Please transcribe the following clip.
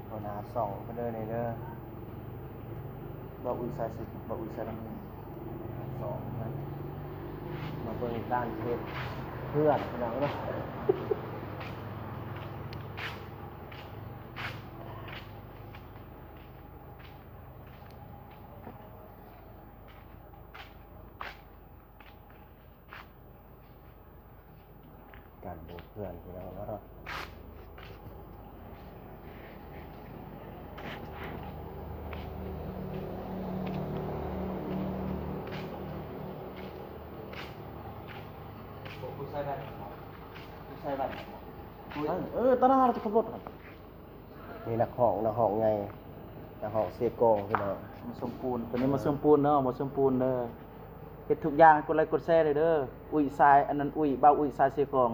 หัวหน้าสองก็เด้อในเด้อบ่อุ้ยใส่สิบ่อุ้ยใส่น้ำสองนะมาเบิ่งด้านเพศเพื่อนพี่น้องเนาะการดูเพื่อนพี่น้องเนาะผู้ใช้บัตรผู้ใช้บัตร ตอนนั้นเราจะขับรถนี่นักห้องไงนักห้องเสียโกงพี่น้อง มาสมปูนตัวนี้มาสมปูนเนาะมาสมปูนเด้อเฮ็ดทุกอย่างกดไลค์กดแชร์เลยเด้ออุ้ยทรายอันนั้นอุ้ยบ่าวอุ้ยทรายเสียกอง